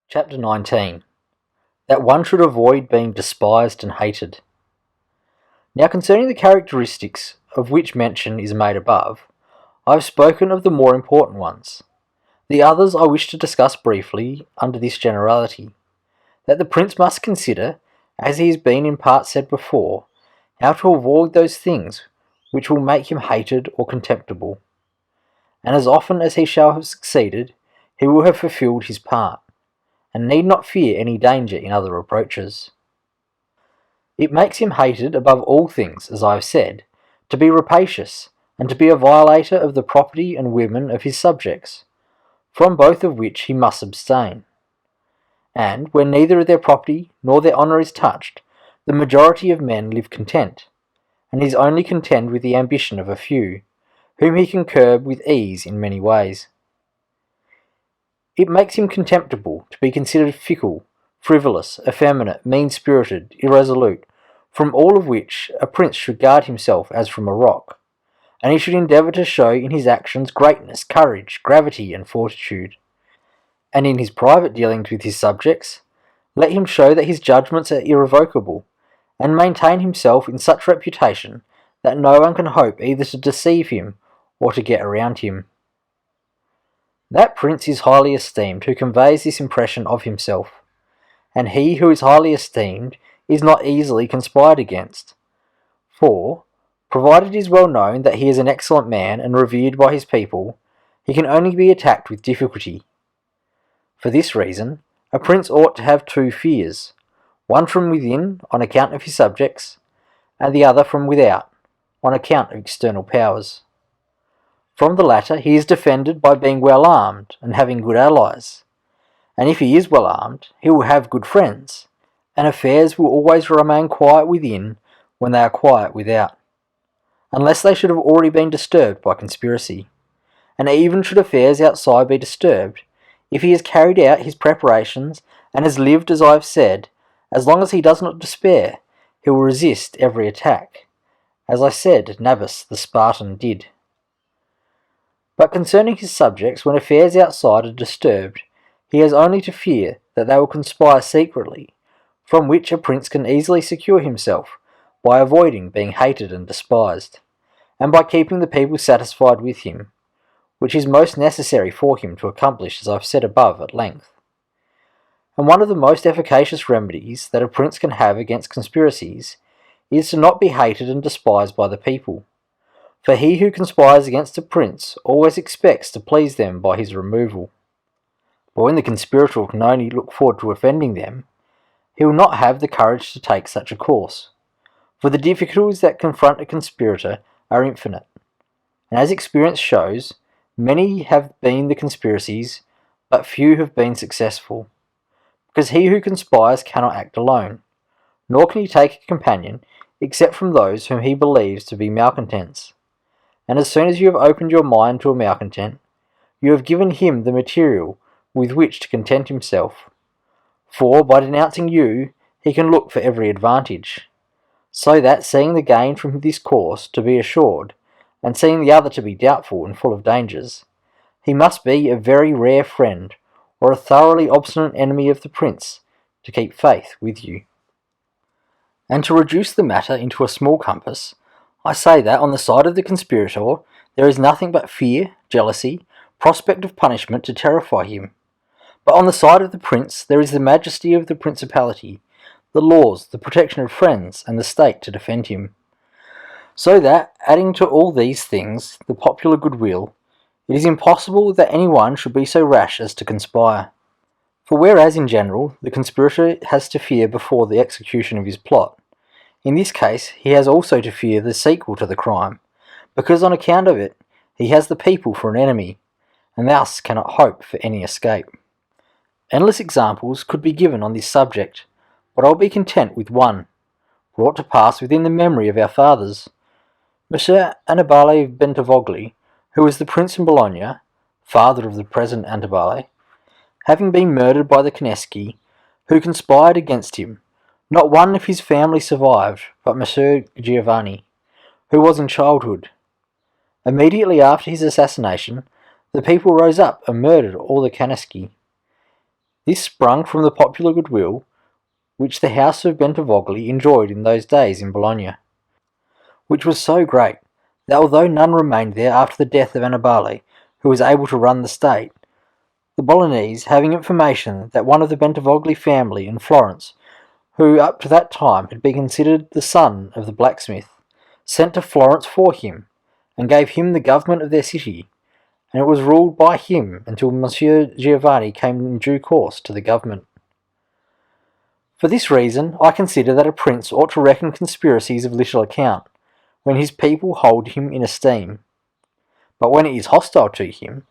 Chapter 19. That one should avoid being despised and hated. Now concerning the characteristics of which mention is made above, I have spoken of the more important ones. The others I wish to discuss briefly under this generality, that the prince must consider, as he has been in part said before, how to avoid those things which will make him hated or contemptible. And as often as he shall have succeeded, he will have fulfilled his part, and need not fear any danger in other approaches. It makes him hated above all things, as I have said, to be rapacious, and to be a violator of the property and women of his subjects, from both of which he must abstain. And when neither their property nor their honour is touched, the majority of men live content, and is only content with the ambition of a few, whom he can curb with ease in many ways. It makes him contemptible to be considered fickle, frivolous, effeminate, mean-spirited, irresolute, from all of which a prince should guard himself as from a rock, and he should endeavour to show in his actions greatness, courage, gravity, and fortitude. And in his private dealings with his subjects, let him show that his judgments are irrevocable, and maintain himself in such reputation that no one can hope either to deceive him or to get around him. That prince is highly esteemed who conveys this impression of himself, and he who is highly esteemed is not easily conspired against. For, provided it is well known that he is an excellent man and revered by his people, he can only be attacked with difficulty. For this reason, a prince ought to have two fears, one from within on account of his subjects, and the other from without on account of external powers. From the latter he is defended by being well armed and having good allies, and if he is well armed he will have good friends, and affairs will always remain quiet within when they are quiet without, unless they should have already been disturbed by conspiracy. And even should affairs outside be disturbed, if he has carried out his preparations and has lived as I have said, as long as he does not despair, he will resist every attack, as I said Nabis the Spartan did. But concerning his subjects, when affairs outside are disturbed, he has only to fear that they will conspire secretly, from which a prince can easily secure himself by avoiding being hated and despised, and by keeping the people satisfied with him, which is most necessary for him to accomplish, as I have said above at length. And one of the most efficacious remedies that a prince can have against conspiracies is to not be hated and despised by the people. For he who conspires against a prince always expects to please them by his removal. But when the conspirator can only look forward to offending them, he will not have the courage to take such a course, for the difficulties that confront a conspirator are infinite, and as experience shows, many have been the conspiracies, but few have been successful, because he who conspires cannot act alone, nor can he take a companion except from those whom he believes to be malcontents. And as soon as you have opened your mind to a malcontent, you have given him the material with which to content himself. For by denouncing you, he can look for every advantage. So that, seeing the gain from this course to be assured, and seeing the other to be doubtful and full of dangers, he must be a very rare friend, or a thoroughly obstinate enemy of the prince, to keep faith with you. And to reduce the matter into a small compass, I say that on the side of the conspirator there is nothing but fear, jealousy, prospect of punishment to terrify him. But on the side of the prince there is the majesty of the principality, the laws, the protection of friends, and the state to defend him. So that, adding to all these things the popular goodwill, it is impossible that any one should be so rash as to conspire. For whereas in general the conspirator has to fear before the execution of his plot, in this case he has also to fear the sequel to the crime, because on account of it he has the people for an enemy, and thus cannot hope for any escape. Endless examples could be given on this subject, but I will be content with one, brought to pass within the memory of our fathers. Messer Annibale of Bentivogli, who was the prince in Bologna, father of the present Annibale, having been murdered by the Conneschi, who conspired against him, not one of his family survived but Messer Giovanni, who was in childhood. Immediately after his assassination, the people rose up and murdered all the Conneschi. This sprung from the popular goodwill which the house of Bentivogli enjoyed in those days in Bologna, which was so great that although none remained there after the death of Annibale, who was able to run the state, the Bolognese, having information that one of the Bentivogli family in Florence, who up to that time had been considered the son of the blacksmith, sent to Florence for him, and gave him the government of their city, and it was ruled by him until Monsieur Giovanni came in due course to the government. For this reason, I consider that a prince ought to reckon conspiracies of little account, when his people hold him in esteem. But when it is hostile to him,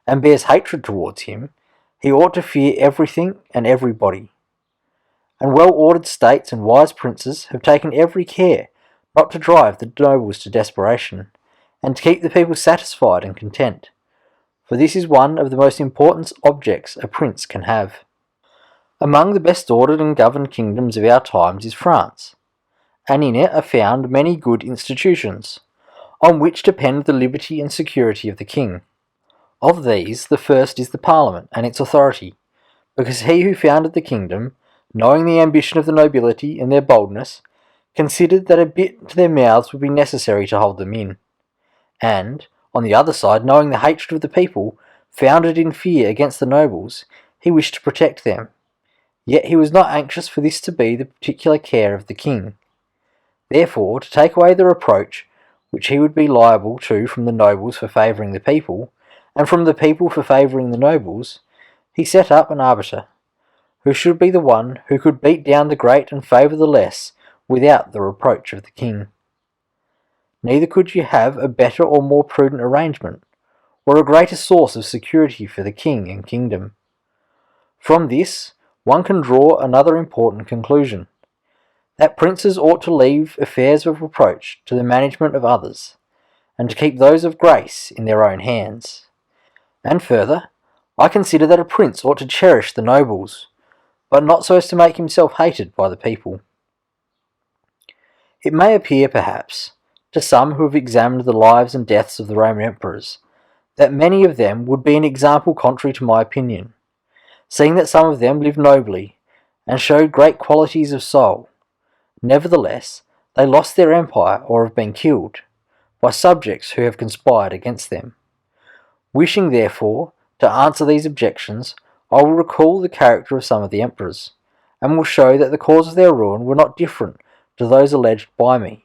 and bears hatred towards him, he ought to fear everything and everybody. And well-ordered states and wise princes have taken every care not to drive the nobles to desperation, and to keep the people satisfied and content, for this is one of the most important objects a prince can have. Among the best ordered and governed kingdoms of our times is France, and in it are found many good institutions, on which depend the liberty and security of the king. Of these, the first is the Parliament and its authority, because he who founded the kingdom, knowing the ambition of the nobility and their boldness, considered that a bit to their mouths would be necessary to hold them in, and, on the other side, knowing the hatred of the people, founded in fear against the nobles, he wished to protect them. Yet he was not anxious for this to be the particular care of the king. Therefore, to take away the reproach which he would be liable to from the nobles for favouring the people, and from the people for favouring the nobles, he set up an arbiter, who should be the one who could beat down the great and favour the less without the reproach of the king. Neither could you have a better or more prudent arrangement, or a greater source of security for the king and kingdom. From this, one can draw another important conclusion, that princes ought to leave affairs of reproach to the management of others, and to keep those of grace in their own hands. And further, I consider that a prince ought to cherish the nobles, but not so as to make himself hated by the people. It may appear, perhaps, to some who have examined the lives and deaths of the Roman emperors, that many of them would be an example contrary to my opinion, seeing that some of them lived nobly, and showed great qualities of soul. Nevertheless, they lost their empire or have been killed, by subjects who have conspired against them. Wishing, therefore, to answer these objections, I will recall the character of some of the emperors, and will show that the cause of their ruin were not different to those alleged by me.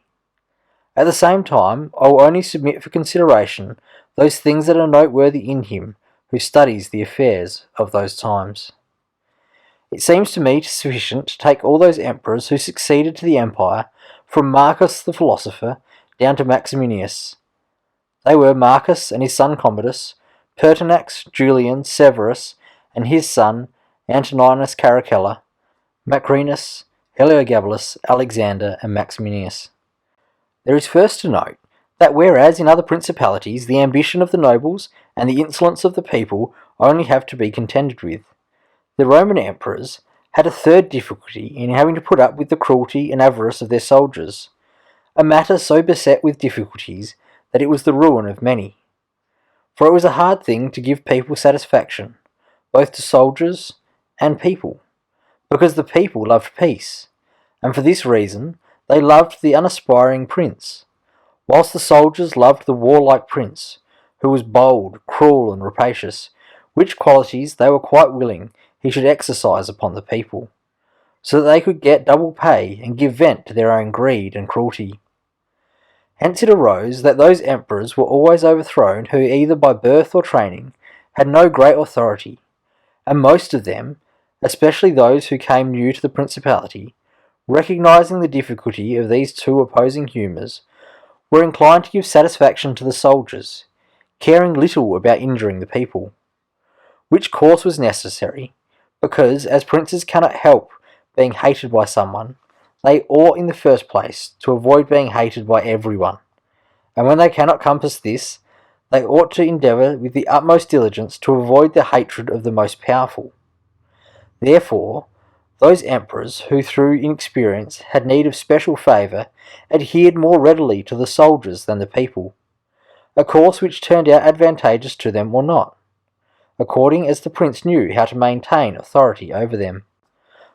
At the same time, I will only submit for consideration those things that are noteworthy in him who studies the affairs of those times. It seems to me sufficient to take all those emperors who succeeded to the empire, from Marcus the philosopher down to Maximinus. They were Marcus and his son Commodus, Pertinax, Julian, Severus, and his son Antoninus Caracalla, Macrinus, Heliogabalus, Alexander, and Maximinus. There is first to note that whereas in other principalities the ambition of the nobles and the insolence of the people only have to be contended with, the Roman emperors had a third difficulty in having to put up with the cruelty and avarice of their soldiers, a matter so beset with difficulties that it was the ruin of many. For it was a hard thing to give people satisfaction, both to soldiers and people, because the people loved peace, and for this reason they loved the unaspiring prince, whilst the soldiers loved the warlike prince, who was bold, cruel, and rapacious, which qualities they were quite willing he should exercise upon the people, so that they could get double pay and give vent to their own greed and cruelty. Hence it arose that those emperors were always overthrown who either by birth or training had no great authority, and most of them, especially those who came new to the principality, recognizing the difficulty of these two opposing humours, were inclined to give satisfaction to the soldiers, caring little about injuring the people, which course was necessary, because as princes cannot help being hated by someone, they ought in the first place to avoid being hated by everyone, and when they cannot compass this, they ought to endeavour with the utmost diligence to avoid the hatred of the most powerful. Therefore, those emperors who through inexperience had need of special favour adhered more readily to the soldiers than the people, a course which turned out advantageous to them or not, according as the prince knew how to maintain authority over them.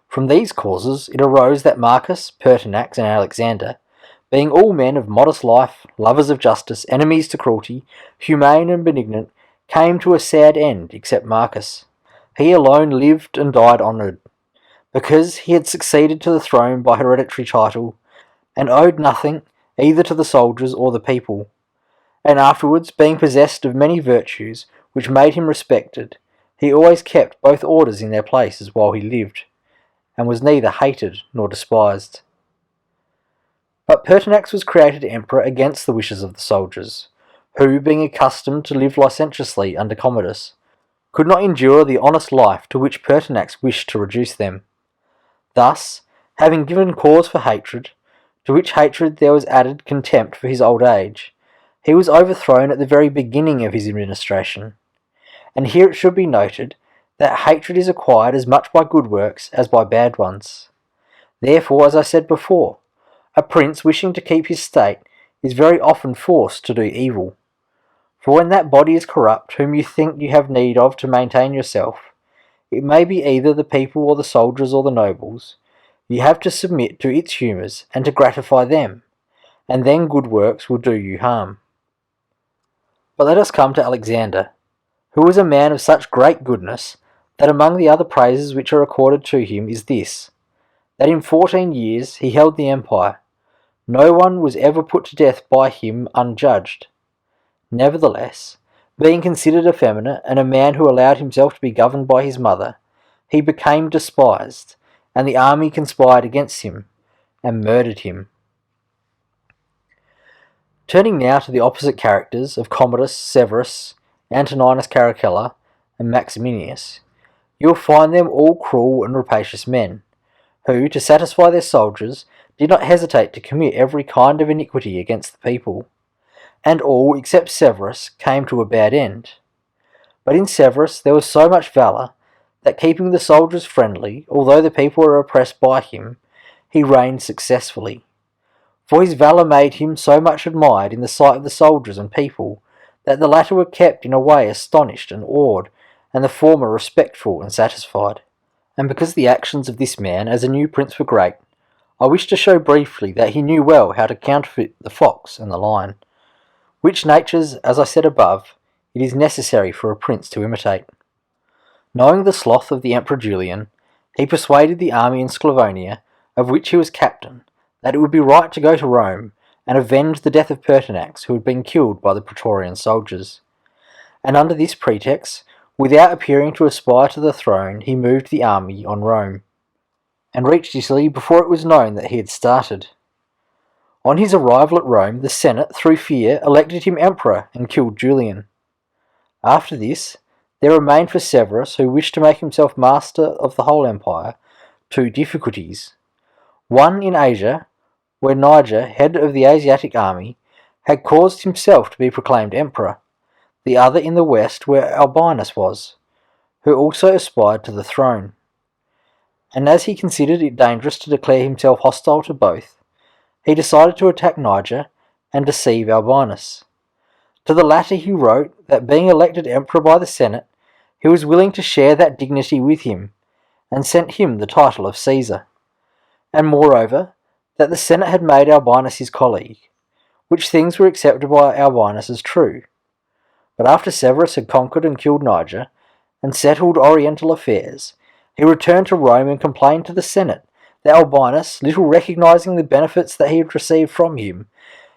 From these causes it arose that Marcus, Pertinax, and Alexander, being all men of modest life, lovers of justice, enemies to cruelty, humane and benignant, came to a sad end, except Marcus. He alone lived and died honoured, because he had succeeded to the throne by hereditary title, and owed nothing either to the soldiers or the people. And afterwards, being possessed of many virtues which made him respected, he always kept both orders in their places while he lived, and was neither hated nor despised. But Pertinax was created emperor against the wishes of the soldiers, who, being accustomed to live licentiously under Commodus, could not endure the honest life to which Pertinax wished to reduce them. Thus, having given cause for hatred, to which hatred there was added contempt for his old age, he was overthrown at the very beginning of his administration. And here it should be noted that hatred is acquired as much by good works as by bad ones. Therefore, as I said before, a prince wishing to keep his state is very often forced to do evil. For when that body is corrupt whom you think you have need of to maintain yourself, it may be either the people or the soldiers or the nobles, you have to submit to its humours and to gratify them, and then good works will do you harm. But let us come to Alexander, who was a man of such great goodness that among the other praises which are accorded to him is this, that in 14 years he held the empire. No one was ever put to death by him unjudged. Nevertheless, being considered effeminate and a man who allowed himself to be governed by his mother, he became despised, and the army conspired against him, and murdered him. Turning now to the opposite characters of Commodus, Severus, Antoninus Caracalla, and Maximianus, you will find them all cruel and rapacious men, who, to satisfy their soldiers, did not hesitate to commit every kind of iniquity against the people, and all, except Severus, came to a bad end. But in Severus there was so much valour, that keeping the soldiers friendly, although the people were oppressed by him, he reigned successfully. For his valour made him so much admired in the sight of the soldiers and people, that the latter were kept in a way astonished and awed, and the former respectful and satisfied. And because the actions of this man as a new prince were great, I wish to show briefly that he knew well how to counterfeit the fox and the lion, which natures, as I said above, it is necessary for a prince to imitate. Knowing the sloth of the Emperor Julian, he persuaded the army in Sclavonia, of which he was captain, that it would be right to go to Rome and avenge the death of Pertinax, who had been killed by the Praetorian soldiers. And under this pretext, without appearing to aspire to the throne, he moved the army on Rome, and reached Italy before it was known that he had started. On his arrival at Rome, the Senate, through fear, elected him emperor and killed Julian. After this, there remained for Severus, who wished to make himself master of the whole empire, two difficulties. One in Asia, where Niger, head of the Asiatic army, had caused himself to be proclaimed emperor, the other in the west, where Albinus was, who also aspired to the throne. And as he considered it dangerous to declare himself hostile to both, he decided to attack Niger and deceive Albinus. To the latter he wrote that being elected emperor by the Senate, he was willing to share that dignity with him, and sent him the title of Caesar, and moreover, that the Senate had made Albinus his colleague, which things were accepted by Albinus as true. But after Severus had conquered and killed Niger, and settled oriental affairs, he returned to Rome and complained to the Senate that Albinus, little recognising the benefits that he had received from him,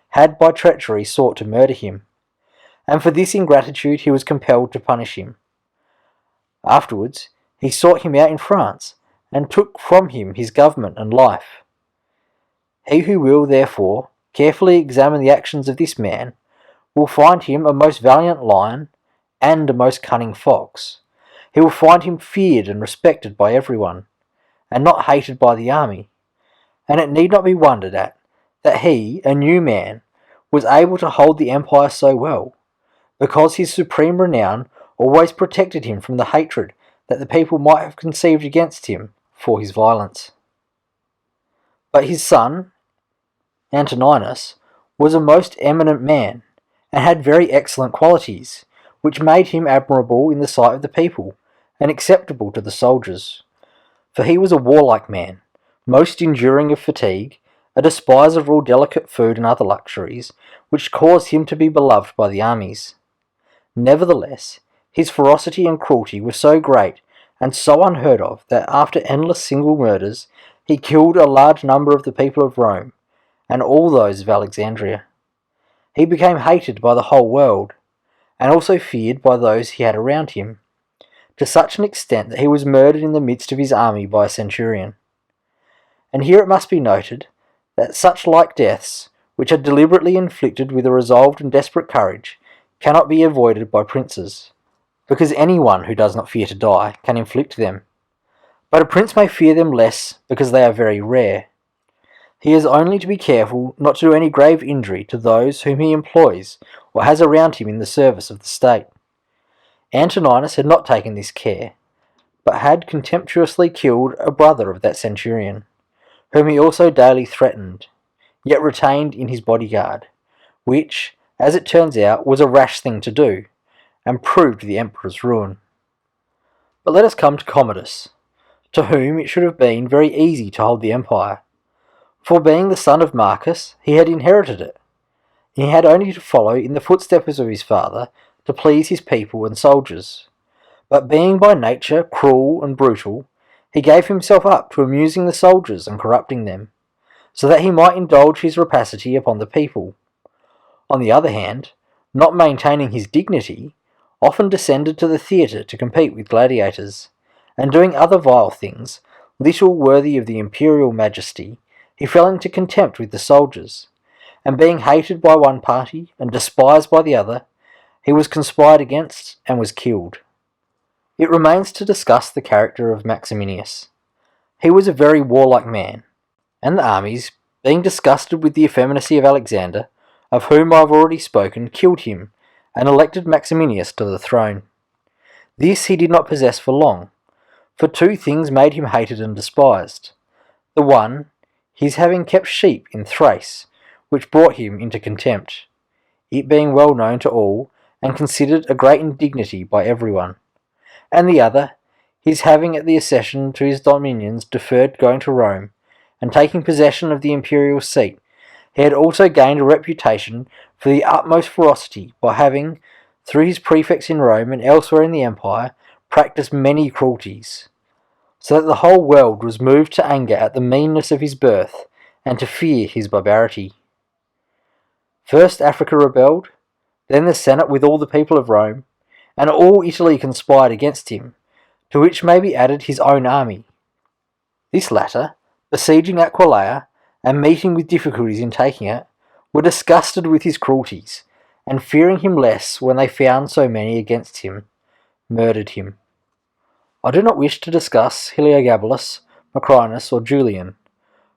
had by treachery sought to murder him, and for this ingratitude he was compelled to punish him. Afterwards, he sought him out in France, and took from him his government and life. He who will, therefore, carefully examine the actions of this man, will find him a most valiant lion, and a most cunning fox. He will find him feared and respected by everyone, and not hated by the army. And it need not be wondered at that he, a new man, was able to hold the empire so well, because his supreme renown always protected him from the hatred that the people might have conceived against him for his violence. But his son, Antoninus, was a most eminent man, and had very excellent qualities, which made him admirable in the sight of the people, and acceptable to the soldiers. For he was a warlike man, most enduring of fatigue, a despiser of all delicate food and other luxuries, which caused him to be beloved by the armies. Nevertheless, his ferocity and cruelty were so great and so unheard of that after endless single murders he killed a large number of the people of Rome, and all those of Alexandria. He became hated by the whole world, and also feared by those he had around him, to such an extent that he was murdered in the midst of his army by a centurion. And here it must be noted that such like deaths, which are deliberately inflicted with a resolved and desperate courage, cannot be avoided by princes, because anyone who does not fear to die can inflict them. But a prince may fear them less because they are very rare. He has only to be careful not to do any grave injury to those whom he employs or has around him in the service of the state. Antoninus had not taken this care, but had contemptuously killed a brother of that centurion, whom he also daily threatened, yet retained in his bodyguard, which, as it turns out, was a rash thing to do, and proved the emperor's ruin. But let us come to Commodus, to whom it should have been very easy to hold the empire, for being the son of Marcus, he had inherited it. He had only to follow in the footsteps of his father to please his people and soldiers. But being by nature cruel and brutal, he gave himself up to amusing the soldiers and corrupting them, so that he might indulge his rapacity upon the people. On the other hand, not maintaining his dignity, often descended to the theatre to compete with gladiators, and doing other vile things, little worthy of the imperial majesty, he fell into contempt with the soldiers, and being hated by one party and despised by the other, he was conspired against and was killed. It remains to discuss the character of Maximianus. He was a very warlike man, and the armies, being disgusted with the effeminacy of Alexander, of whom I have already spoken, killed him, and elected Maximianus to the throne. This he did not possess for long, for two things made him hated and despised. The one, his having kept sheep in Thrace, which brought him into contempt, it being well known to all, and considered a great indignity by everyone. And the other, his having at the accession to his dominions deferred going to Rome, and taking possession of the imperial seat. He had also gained a reputation for the utmost ferocity by having, through his prefects in Rome and elsewhere in the empire, practised many cruelties, so that the whole world was moved to anger at the meanness of his birth, and to fear his barbarity. First Africa rebelled, then the Senate with all the people of Rome, and all Italy conspired against him, to which may be added his own army. This latter, besieging Aquileia, and meeting with difficulties in taking it, were disgusted with his cruelties, and fearing him less when they found so many against him, murdered him. I do not wish to discuss Heliogabalus, Macrinus, or Julian,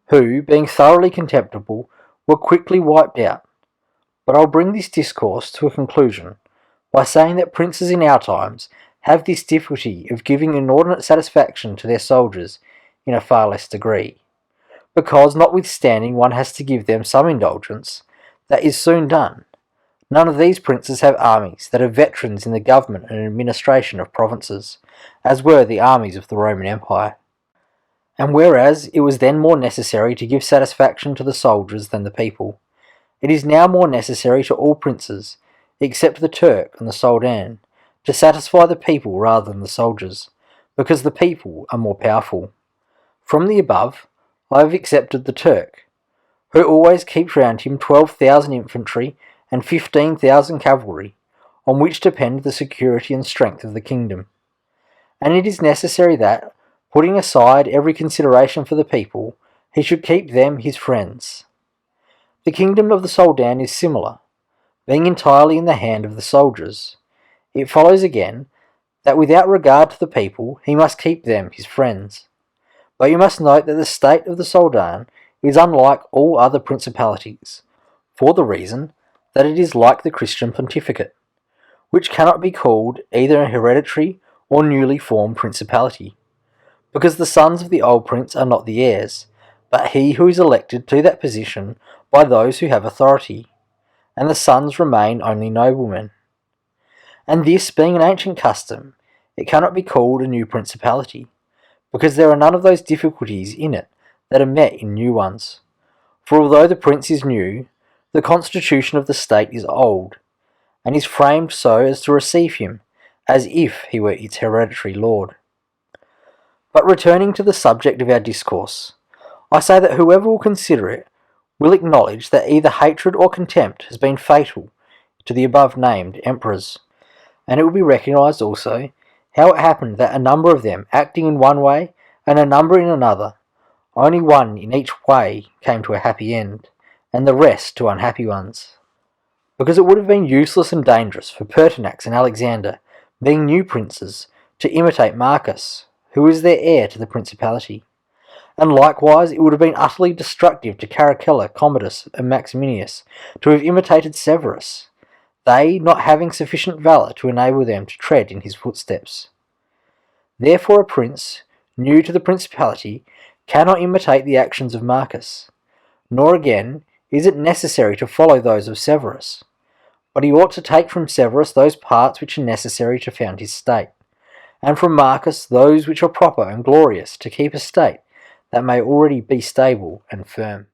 who, being thoroughly contemptible, were quickly wiped out, but I'll bring this discourse to a conclusion by saying that princes in our times have this difficulty of giving inordinate satisfaction to their soldiers in a far less degree, because notwithstanding one has to give them some indulgence, that is soon done. None of these princes have armies that are veterans in the government and administration of provinces, as were the armies of the Roman Empire. And whereas it was then more necessary to give satisfaction to the soldiers than the people, it is now more necessary to all princes, except the Turk and the Soldan, to satisfy the people rather than the soldiers, because the people are more powerful. From the above, I have accepted the Turk, who always keeps round him 12,000 infantry and 15,000 cavalry, on which depend the security and strength of the kingdom. And it is necessary that, putting aside every consideration for the people, he should keep them his friends. The kingdom of the Soldan is similar, being entirely in the hand of the soldiers. It follows again that without regard to the people, he must keep them his friends. But you must note that the state of the Soldan is unlike all other principalities, for the reason that it is like the Christian pontificate, which cannot be called either an hereditary or newly formed principality, because the sons of the old prince are not the heirs, but he who is elected to that position by those who have authority, and the sons remain only noblemen. And this being an ancient custom, it cannot be called a new principality, because there are none of those difficulties in it that are met in new ones. For although the prince is new, the constitution of the state is old, and is framed so as to receive him, as if he were its hereditary lord. But returning to the subject of our discourse, I say that whoever will consider it will acknowledge that either hatred or contempt has been fatal to the above-named emperors, and it will be recognised also how it happened that a number of them acting in one way and a number in another, only one in each way came to a happy end, and the rest to unhappy ones. Because it would have been useless and dangerous for Pertinax and Alexander, being new princes, to imitate Marcus, who is their heir to the principality. And likewise it would have been utterly destructive to Caracalla, Commodus, and Maximinus to have imitated Severus, they not having sufficient valour to enable them to tread in his footsteps. Therefore a prince, new to the principality, cannot imitate the actions of Marcus, nor again is it necessary to follow those of Severus, but he ought to take from Severus those parts which are necessary to found his state, and from Marcus those which are proper and glorious to keep a state that may already be stable and firm.